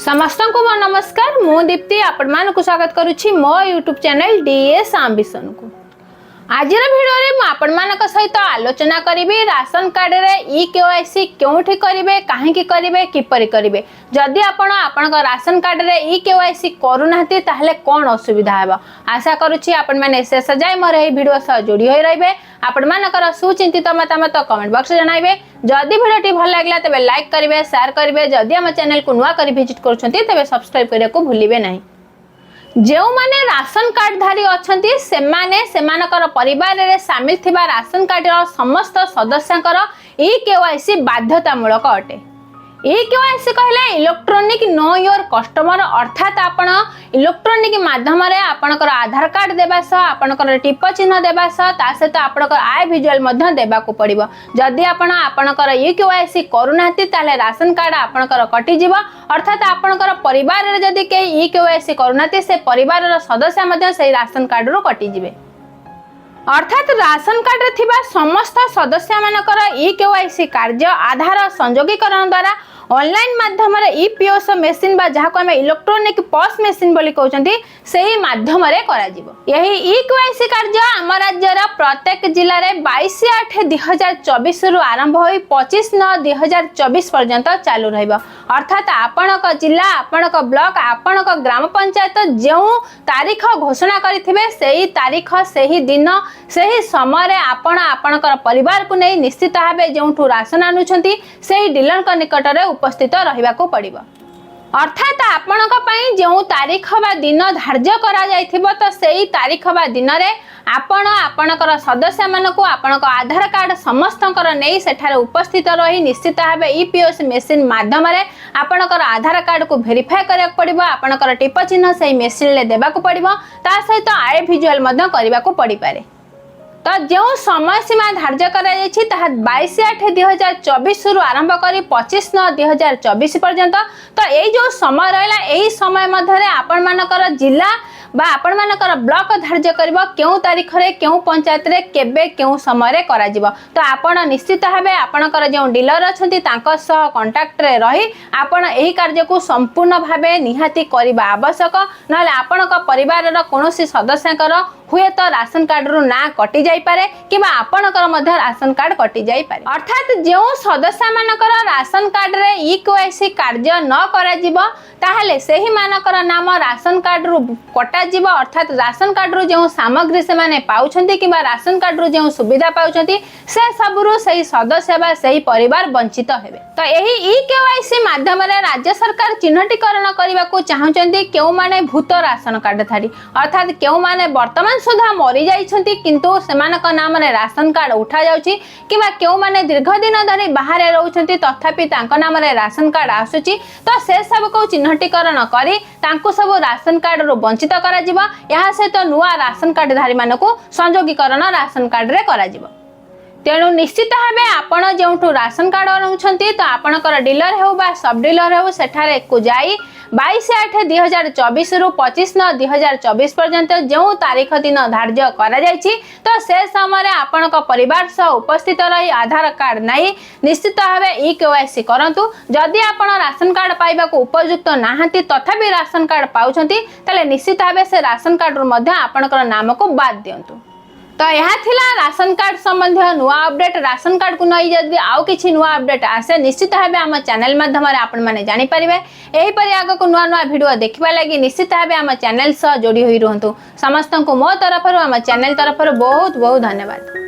समस्त को मो नमस्कार मु दीप्ति आपण मानक स्वागत करुछि मो यूट्यूब चैनल डीएस एम्बिशन को। आज भिडियो रे मु आपण मानक सहित आलोचना करिबी राशन कार्ड रे ई केवाईसी केउठी करिवे काहेकि करिवे किपरि करिवे। जदि आपण आपनक राशन कार्ड रे ई केवाईसी करूनाहति ताहले कोन असुविधा हेबा। आशा करूछि आपण माने शेष जाय मोर एही भिडियो सह जोडी होई रहबे। आपण मानकर सुचिंतित मतामत कमेंट बॉक्स जणाइबे। जदि भिडियोटी भल लागला तबे लाइक करिवे शेयर करिवे। जदि हम चैनल को नुवा करी विजिट करूछंती तबे सब्सक्राइब करिया को भूलिबे नाही। जो माने राशन कार्ड धारी अछंती सेमाने सेमानकर परिवार रे शामिल थिबा राशन कार्ड रो समस्त सदस्यंकर ई केवाईसी बाध्यतामूलक अटे। ई केवाईसी कहले इलेक्ट्रॉनिक नो योर कस्टमर अर्थात आपण इलेक्ट्रॉनिक माध्यम रे आपनकर आधार कार्ड देबा स आपनकर टिप चिन्ह देबा स ता सहित आपनकर आय विजुअल मध्य देबा को पड़िबो। जदि आपण आपनकर ई केवाईसी करूनाहति ताले राशन कार्ड आपनकर कटि जिवो अर्थात आपनकर परिवार रे जदि के ई केवाईसी करूनाहति से परिवार रो सदस्य मध्य से राशन कार्ड रो कटि जिवे। अर्थात राशन कार्ड रे थिबा समस्त सदस्य मानकर ई केवाईसी कार्य आधार संयोगीकरण द्वारा ऑनलाइन माध्यम रे ईपीओएस मशीन बा जहा को हम इलेक्ट्रॉनिक पॉस मशीन बोली कहउचंती सेही माध्यम रे करा जिवो। यही ई केवाईसी कार्य हम राज्य रा प्रत्येक जिल्ला रे 22/8/2024 रु आरंभ होई 25/9/2024 पर्यंत चालू रहइबो। अर्थात आपनक जिल्ला आपनक ब्लॉक आपनक ग्राम पंचायत जेउ तारीख घोषणा करिथिबे सेही तारीख सेही दिन सेही समय रे आपण आपनकर परिवार को नै निश्चित भाबे जेउठु राशन आनुछंती सेही डीलर का निकट रे उपस्थित रहिबा को पड़िबो। अर्थात आपनक पई जेउ तारीख बा दिन धार्य करा जायथिबो त सेही तारीख बा दिन रे आपण आपनकर सदस्य मानको आपनक आधार कार्ड समस्तकर नै सेठारे उपस्थित रही निश्चित भाबे ईपीओएस मशीन माध्यम रे आपनकर आधार कार्ड को वेरीफाई करया पड़िबो। आपनकर टिप चिन्ह सेही मशीन ले देबा को पड़िबो ता सहित आय विजुअल मध्य करबा को पड़ी पारे। तो जो समय सीमा धार्य करा जायछि ताहा 22/8/2024 रु आरंभ करी 25/9/2024 पर्यंत। तो एई जो समय रहला एई समय मध्य रे आपण मानकर जिला बा आपण मानकर ब्लॉक धार्य करबो केउ तारीख रे केउ पंचायत रे केबे केउ समय रे करा जिवो। तो आपण निश्चित भाबे आपनकर जो डीलर अछंती तांको सह कांटेक्ट रे रही आपण एही कार्य को संपूर्ण भाबे निहाती करबा आवश्यक। नले आपनक परिवार रो कोनोसी सदस्यकर हुए तो राशन कार्ड रु ना कटि जाई पारे किबा आपनकर मध्य राशन कार्ड कटि जाई पारे। अर्थात जो सदस्य मानकर राशन कार्ड रे ई केवाईसी कार्य न करा जिवो ताहले सेही मानकर नाम राशन कार्ड रु कटा जिवो। अर्थात राशन कार्ड रु जो सामग्री से माने पाउछंती किबा राशन कार्ड रु जो सुविधा पाउछंती से सबरु सही सदस्य बा सही परिवार वंचित हेबे। तो एही ई केवाईसी माध्यम रे राज्य सरकार चिन्हटीकरण करबा को चाहुचंती केउ माने भूत राशन कार्ड धारी अर्थात केउ माने वर्तमान सुधा मरी जाइछंती किंतु सेमानक नाम रे राशन कार्ड उठा जाउची किबा केउ माने दीर्घ दिन धरि बाहर रहउछंती तथापि तांको नाम रे राशन कार्ड आसुची। तो से सब को चिन्हटीकरण करी तांको सब राशन कार्ड रो वंचित करा जिवो। या सहित नुवा राशन कार्ड धारी मानको संयोगीकरण राशन कार्ड रे करा जिवो। तेणु निश्चित भावे आपण जेउठु राशन कार्ड अनुछंती तो आपनकर डीलर हेउ बा सब डीलर हेउ सेठारे को जाई 22/8/2024 रु 25/9/2024 पर्यंत जो तारीख दिन धार्य करा जायछि तो से समय रे आपनक परिवार सह उपस्थित रही आधार कार्ड नाही निश्चित भावे ई केवाईसी करंतु। जदि आपण राशन कार्ड पाइबा को उपयुक्त नाहंती तथापि राशन कार्ड पाउछंती तले निश्चित भावे से राशन कार्ड रु मध्य आपनकर नाम को बाद दियंतु। तो यह थिला राशन कार्ड संबंधी नुआ अपडेट। राशन कार्ड को नहीं जदि आउ किछि नुआ अपडेट आसे निश्चित भाबे हम चैनल माध्यम रे आपण माने जानि परिबे। एही परि आगो को नुआ नुआ वीडियो देखिबा लागि निश्चित भाबे हम चैनल सह जोडी होई रहंतु। समस्त को मो तरफ हम चैनल तरफ बहुत बहुत धन्यवाद।